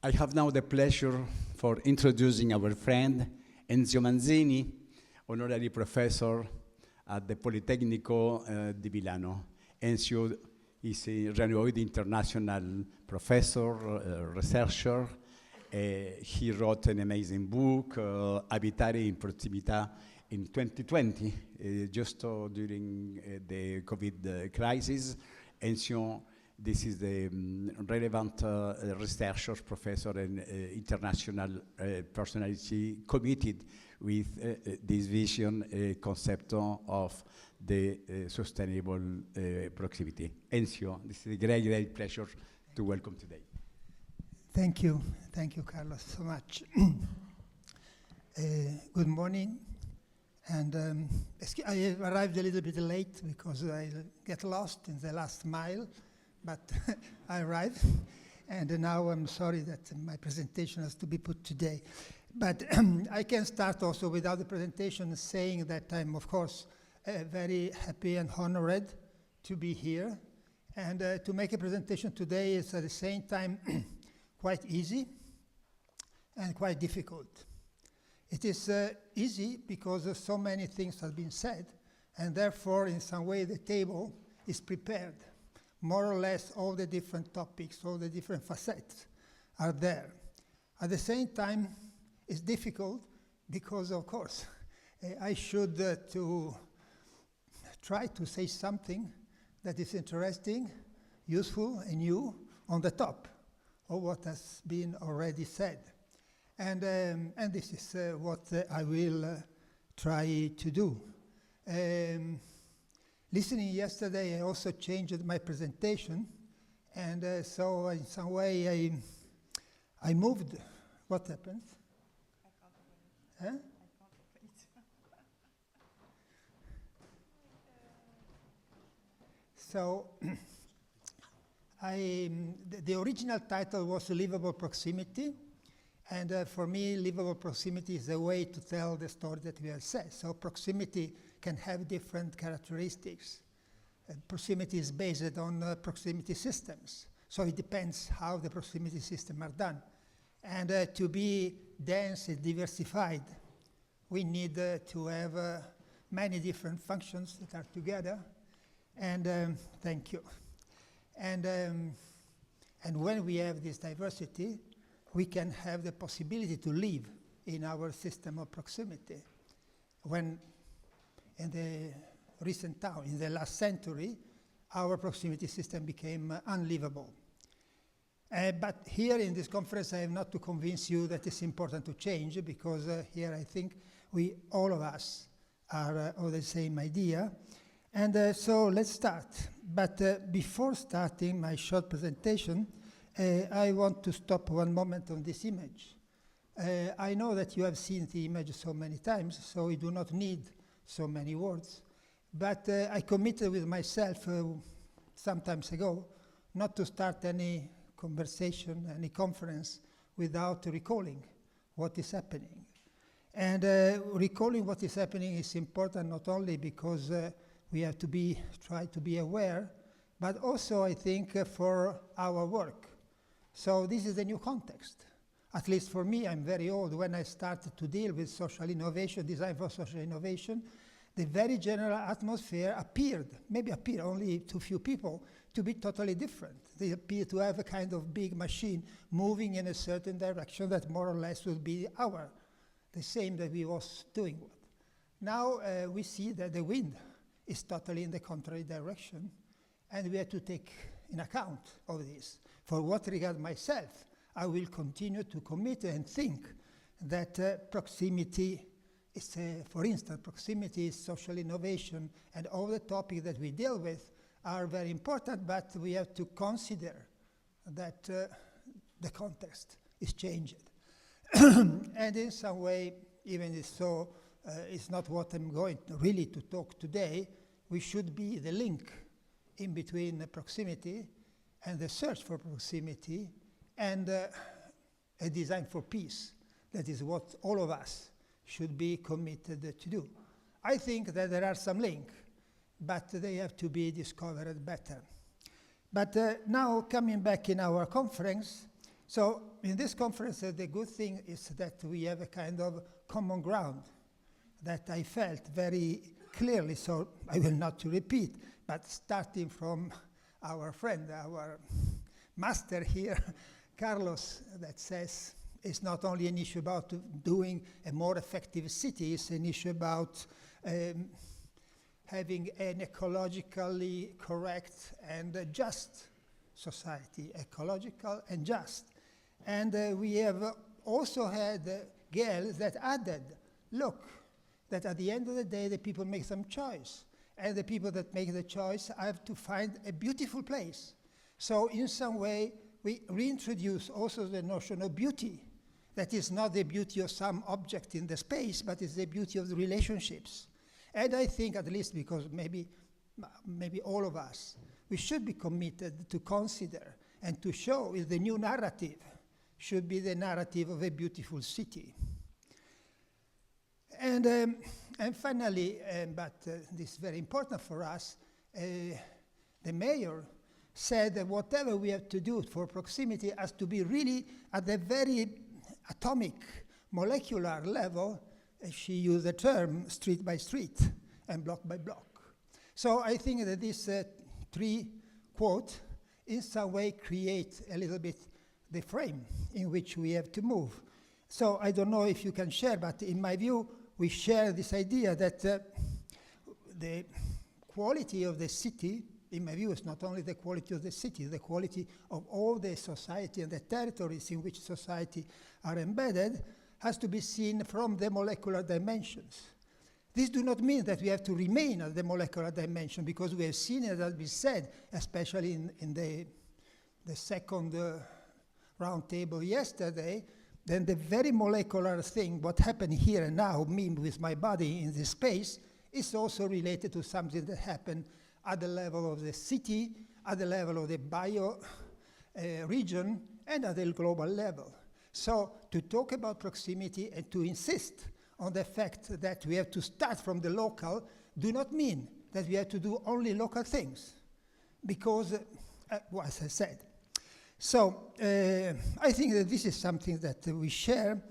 I have now the pleasure for introducing our friend Enzio Manzini, honorary professor at the Politecnico di Milano. Enzio is a renowned international professor, researcher. He wrote an amazing book, Abitare in Prossimità, in 2020, just during the COVID crisis. Enzio, this is the relevant researcher, professor, and international personality committed with this vision concept of the sustainable proximity. Enzio, this is a great, great pleasure to welcome today. Thank you, Carlos, so much. Good morning, and I arrived a little bit late because I get lost in the last mile, but I arrived, and now I'm sorry that my presentation has to be put today. But I can start also without the presentation saying that I'm, of course, very happy and honored to be here, and to make a presentation today is at the same time quite easy and quite difficult. It is easy because so many things have been said, and therefore, in some way, the table is prepared. More or less, all the different topics, all the different facets are there. At the same time, it's difficult because, of course, I should to try to say something that is interesting, useful, and new on the top of what has been already said. And this is what I will try to do. Listening yesterday, I also changed my presentation, and so in some way I moved. What happened? I can't open it. Huh? So the original title was Livable Proximity, and for me, livable proximity is a way to tell the story that we have said. So proximity can have different characteristics. Proximity is based on proximity systems, so it depends how the proximity systems are done. And to be dense and diversified, we need to have many different functions that are together. And thank you. And when we have this diversity, we can have the possibility to live in our system of proximity. When in the recent time, in the last century, our proximity system became unlivable. But here in this conference, I have not to convince you that it's important to change, because here I think all of us are of the same idea. And so let's start. But before starting my short presentation, I want to stop one moment on this image. I know that you have seen the image so many times, so we do not need so many words. But I committed with myself some time ago not to start any conversation, any conference, without recalling what is happening. And recalling what is happening is important not only because we have to try to be aware, but also, I think, for our work. So this is the new context. At least for me, I'm very old. When I started to deal with social innovation, design for social innovation, the very general atmosphere maybe appeared only to few people, to be totally different. They appear to have a kind of big machine moving in a certain direction that more or less will be the same that we was doing with. Now we see that the wind is totally in the contrary direction, and we have to take in account of this. For what regards myself, I will continue to commit and think that proximity is, for instance, proximity is social innovation, and all the topics that we deal with are very important, but we have to consider that the context is changed. And in some way, even if so, it's not what I'm going really to talk today, we should be the link in between the proximity and the search for proximity and a design for peace. That is what all of us should be committed to do. I think that there are some links, but they have to be discovered better. But now coming back in our conference, So in this conference, the good thing is that we have a kind of common ground that I felt very clearly, so I will not repeat, but starting from our friend, our master here, Carlos, that says it's not only an issue about doing a more effective city, it's an issue about having an ecologically correct and just society, ecological and just. And we have also had Gail that added, look, that at the end of the day, the people make some choice. And the people that make the choice have to find a beautiful place. So in some way, we reintroduce also the notion of beauty. That is not the beauty of some object in the space, but it's the beauty of the relationships. And I think, at least because maybe all of us, we should be committed to consider and to show is the new narrative should be the narrative of a beautiful city. And finally, but this is very important for us, the mayor said that whatever we have to do for proximity has to be really at the very atomic, molecular level. She used the term street by street and block by block. So I think that this three quote in some way create a little bit the frame in which we have to move. So I don't know if you can share, but in my view, we share this idea that the quality of the city, in my view, is not only the quality of the city, the quality of all the society and the territories in which society are embedded has to be seen from the molecular dimensions. This do not mean that we have to remain at the molecular dimension, because we have seen it, as we said, especially in the second round table yesterday, then the very molecular thing, what happened here and now, me with my body in this space, is also related to something that happened at the level of the city, at the level of the bio region, and at the global level. So to talk about proximity and to insist on the fact that we have to start from the local do not mean that we have to do only local things, because, well, as I said. So I think that this is something that we share,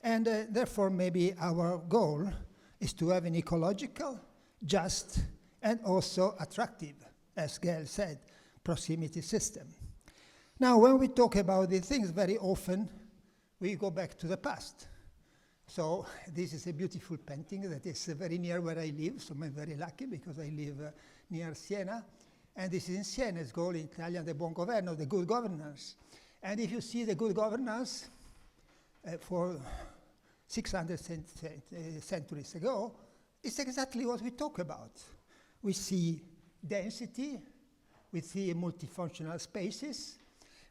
and therefore maybe our goal is to have an ecological, just, and also attractive, as Gail said, proximity system. Now, when we talk about these things, very often we go back to the past. So this is a beautiful painting that is very near where I live, so I'm very lucky because I live near Siena. And this is in Siena, it's called in Italian the buon governo, the good governance. And if you see the good governance for 600 centuries ago, it's exactly what we talk about. We see density, we see multifunctional spaces,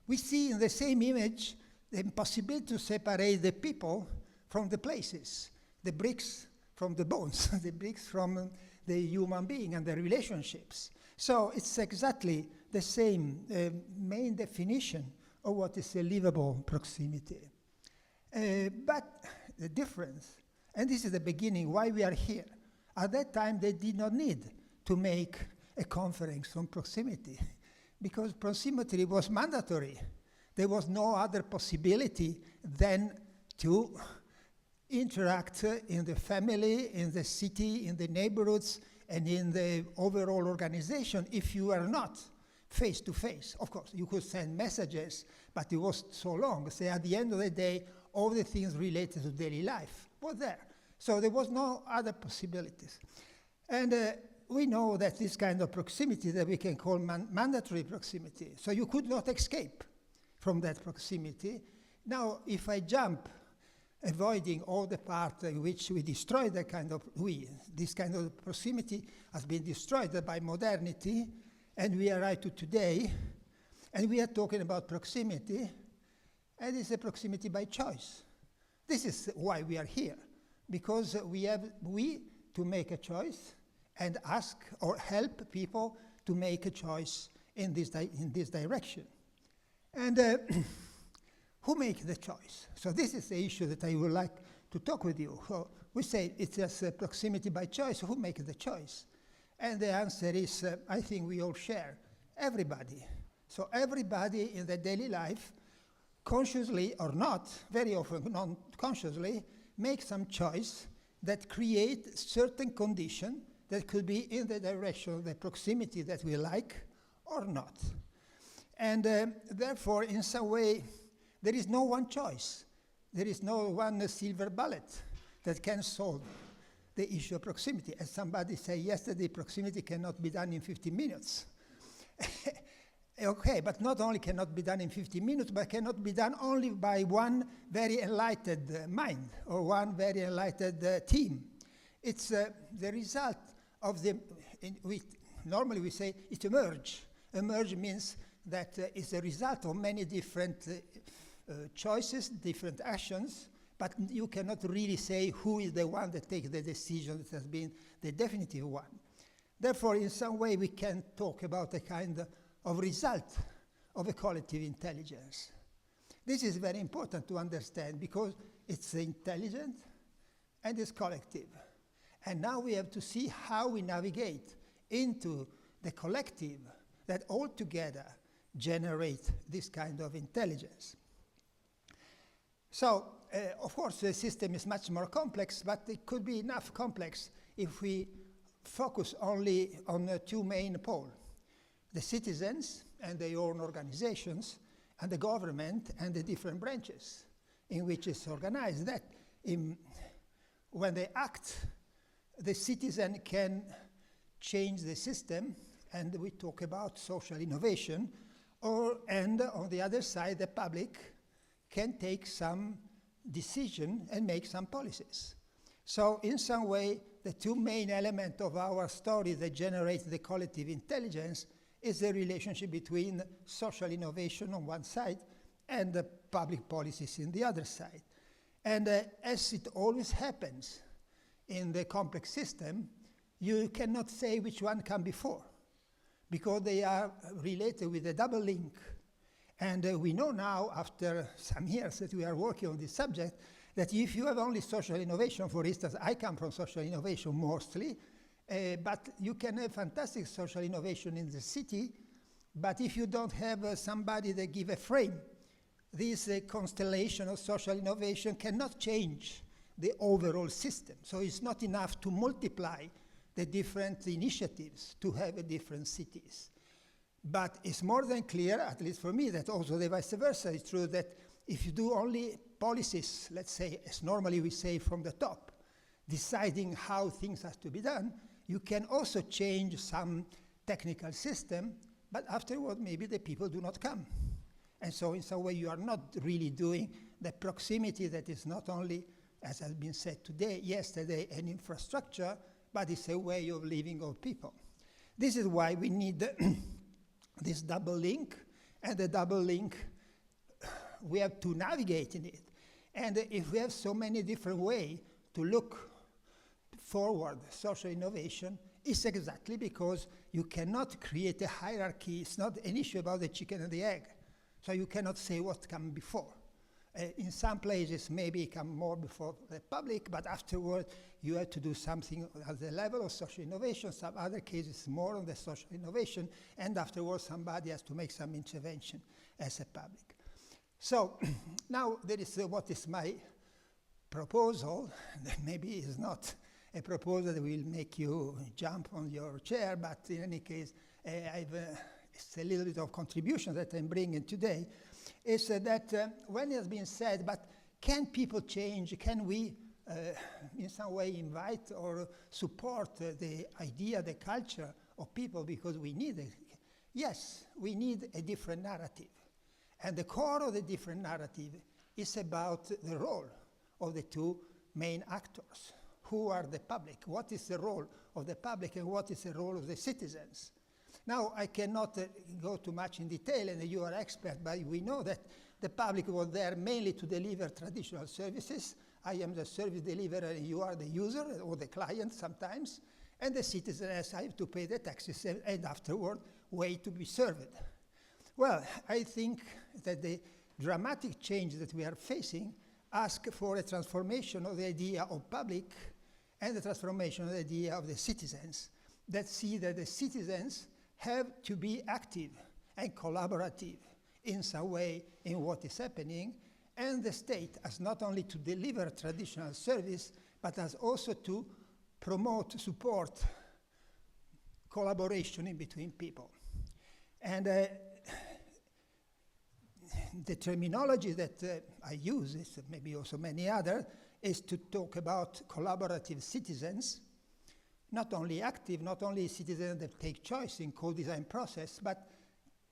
we see in the same image the impossibility to separate the people from the places, the bricks from the bones, the bricks from the human being and the relationships. So it's exactly the same main definition of what is a livable proximity. But the difference, and this is the beginning, why we are here. At that time, they did not need to make a conference on proximity, because proximity was mandatory. There was no other possibility than to interact in the family, in the city, in the neighborhoods, and in the overall organization if you are not face-to-face. Of course, you could send messages, but it was so long. So at the end of the day, all the things related to daily life were there. So there was no other possibilities. And we know that this kind of proximity that we can call mandatory proximity. So you could not escape from that proximity. Now, if I jump, avoiding all the part in which we destroy that kind of, this kind of proximity has been destroyed by modernity, and we arrive to today, and we are talking about proximity, and it's a proximity by choice. This is why we are here, because we to make a choice and ask or help people to make a choice in this direction. And who makes the choice? So this is the issue that I would like to talk with you. So we say it's just proximity by choice. Who makes the choice? And the answer is, I think we all share, everybody. So everybody in their daily life consciously or not, very often non-consciously, make some choice that create certain condition that could be in the direction of the proximity that we like or not. And therefore, in some way, there is no one choice. There is no one silver bullet that can solve the issue of proximity. As somebody said yesterday, proximity cannot be done in 15 minutes. Okay, but not only cannot be done in 15 minutes, but cannot be done only by one very enlightened mind or one very enlightened team. It's the result of normally we say it's a merge. A merge means that it's a result of many different choices, different actions, but you cannot really say who is the one that takes the decision that has been the definitive one. Therefore, in some way, we can talk about a kind of result of a collective intelligence. This is very important to understand because it's intelligent and it's collective. And now we have to see how we navigate into the collective that all together generate this kind of intelligence. So, of course, the system is much more complex, but it could be enough complex if we focus only on two main poles: the citizens and their own organizations, and the government and the different branches in which it's organized. That when they act, the citizen can change the system, and we talk about social innovation, and on the other side, the public can take some decision and make some policies. So in some way, the two main elements of our story that generate the collective intelligence is the relationship between social innovation on one side and the public policies in the other side. And as it always happens in the complex system, you cannot say which one came before, because they are related with a double link. And we know now, after some years that we are working on this subject, that if you have only social innovation, for instance, I come from social innovation mostly, but you can have fantastic social innovation in the city, but if you don't have somebody that give a frame, this constellation of social innovation cannot change the overall system. So it's not enough to multiply the different initiatives to have different cities. But it's more than clear, at least for me, that also the vice versa is true, that if you do only policies, let's say, as normally we say from the top, deciding how things have to be done, you can also change some technical system, but afterward maybe the people do not come. And so in some way you are not really doing the proximity that is not only, as has been said today, yesterday, an infrastructure, but it's a way of living of people. This is why we need this double link, and the double link, we have to navigate in it. And if we have so many different ways to look forward social innovation, it's exactly because you cannot create a hierarchy. It's not an issue about the chicken and the egg. So you cannot say what came before. In some places, maybe it comes more before the public, but afterward, you have to do something at the level of social innovation. Some other cases, more on the social innovation, and afterwards, somebody has to make some intervention as a public. So now there is what is my proposal. Maybe it's not a proposal that will make you jump on your chair, but in any case, it's a little bit of contribution that I'm bringing today, is that when it has been said, but can people change? Can we in some way invite or support the idea, the culture of people, because we need it? Yes, we need a different narrative. And the core of the different narrative is about the role of the two main actors. Who are the public? What is the role of the public, and what is the role of the citizens? Now, I cannot go too much in detail, and you are expert, but we know that the public was there mainly to deliver traditional services. I am the service deliverer, and you are the user or the client sometimes. And the citizen has to pay the taxes and afterward wait to be served. Well, I think that the dramatic change that we are facing asks for a transformation of the idea of public and the transformation of the idea of the citizens, that see that the citizens have to be active and collaborative in some way in what is happening, and the state has not only to deliver traditional service, but has also to promote, support collaboration in between people. And the terminology that I use, is maybe also many other, is to talk about collaborative citizens, not only active, not only citizens that take choice in co-design process, but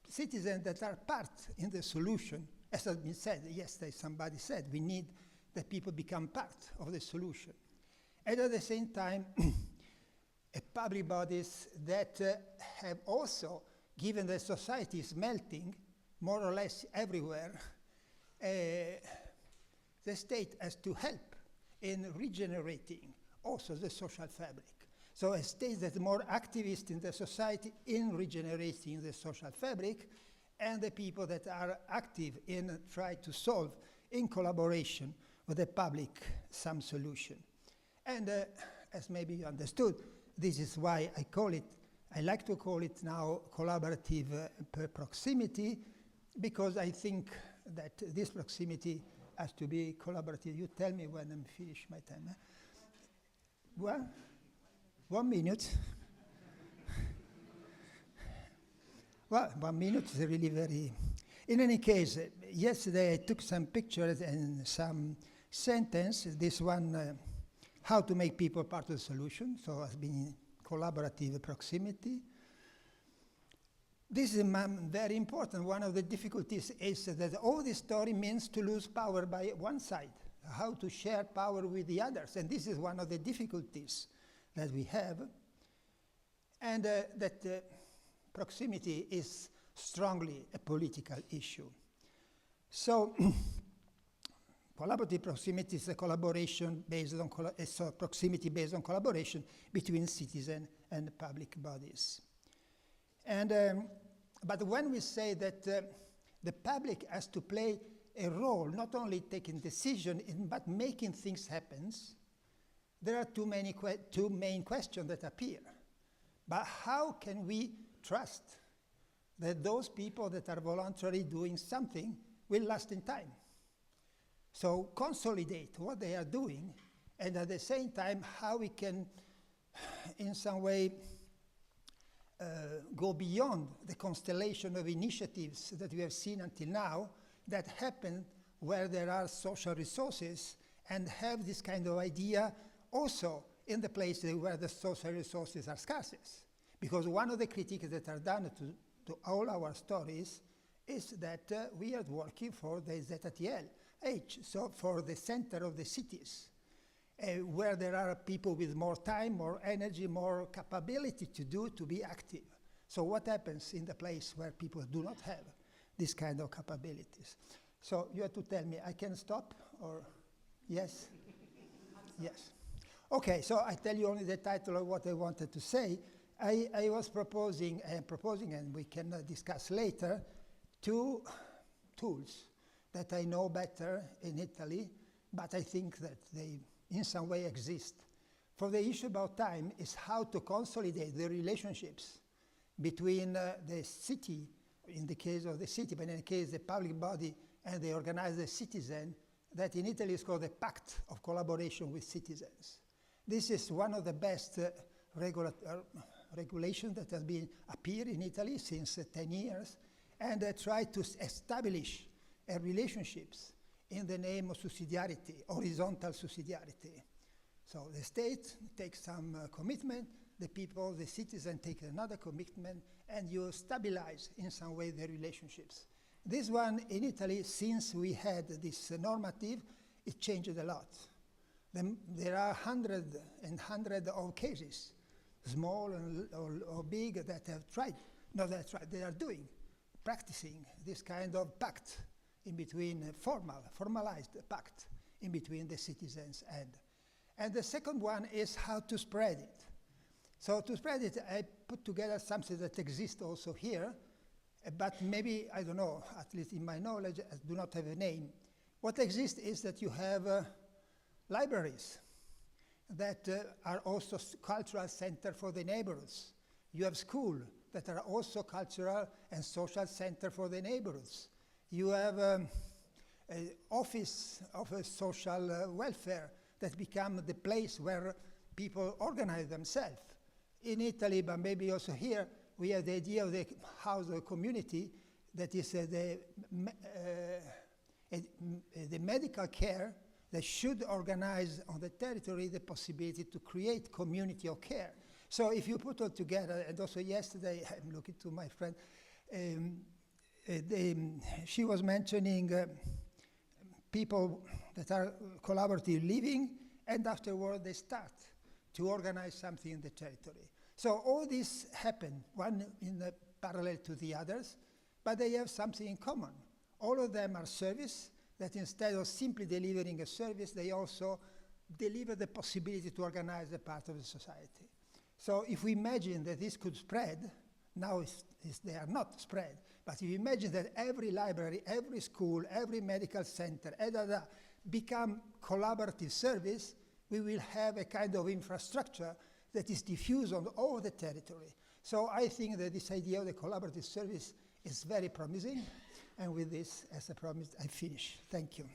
citizens that are part in the solution. As has been said, yesterday somebody said, we need that people become part of the solution. And at the same time, public bodies that have also, given that society is melting more or less everywhere, the state has to help in regenerating also the social fabric. So a state that's more activist in the society in regenerating the social fabric, and the people that are active in try to solve in collaboration with the public some solution. And as maybe you understood, this is why I like to call it now collaborative proximity, because I think that this proximity has to be collaborative. You tell me when I'm finished my time. Eh? Well, 1 minute. Well, 1 minute is really very... In any case, yesterday I took some pictures and some sentence. This one, how to make people part of the solution, so has been collaborative proximity. This is very important. One of the difficulties is that all this story means to lose power by one side, how to share power with the others. And this is one of the difficulties that we have. And that proximity is strongly a political issue. So collaborative proximity is a collaboration based on proximity based on collaboration between citizens and public bodies. And but when we say that the public has to play a role, not only taking decision but making things happen, there are two main questions that appear. But how can we trust that those people that are voluntarily doing something will last in time? So consolidate what they are doing, and at the same time, how we can, in some way, go beyond the constellation of initiatives that we have seen until now that happen where there are social resources, and have this kind of idea also in the places where the social resources are scarcest. Because one of the critiques that are done to all our stories is that we are working for the ZTL, so for the center of the cities, where there are people with more time, more energy, more capability to be active. So what happens in the place where people do not have this kind of capabilities? So you have to tell me, I can stop, or yes? Yes. Okay, so I tell you only the title of what I wanted to say. I was proposing, and we can discuss later, 2 tools that I know better in Italy, but I think that they in some way exist. For the issue about time is how to consolidate the relationships between the city, in the case of the city, but in the case of the public body and the organized citizen, that in Italy is called the Pact of Collaboration with Citizens. This is one of the best regulations that has been appeared in Italy since 10 years, and try to establish relationships in the name of subsidiarity, horizontal subsidiarity. So the state takes some commitment, the people, the citizen take another commitment, and you stabilize in some way the relationships. This one in Italy, since we had this normative, it changed a lot. There are hundreds and hundreds of cases, small or big, that have tried, they are doing, practicing this kind of pact in between, formalized pact in between the citizens and the second one is how to spread it. So to spread it, I put together something that exists also here, but maybe, I don't know, at least in my knowledge, I do not have a name. What exists is that you have libraries that are also cultural center for the neighborhoods. You have schools that are also cultural and social center for the neighborhoods. You have an office of a social welfare that become the place where people organize themselves. In Italy, but maybe also here, we have the idea of the house of community that is the medical care that should organize on the territory the possibility to create community of care. So if you put all together, and also yesterday, I'm looking to my friend, she was mentioning people that are collaborative living, and afterward they start to organize something in the territory. So all this happen, one in the parallel to the others, but they have something in common. All of them are service that instead of simply delivering a service, they also deliver the possibility to organize a part of the society. So if we imagine that this could spread, now they are not spread, but if you imagine that every library, every school, every medical center, become collaborative service, we will have a kind of infrastructure that is diffused on all the territory. So I think that this idea of the collaborative service is very promising. And with this, as I promised, I finish. Thank you.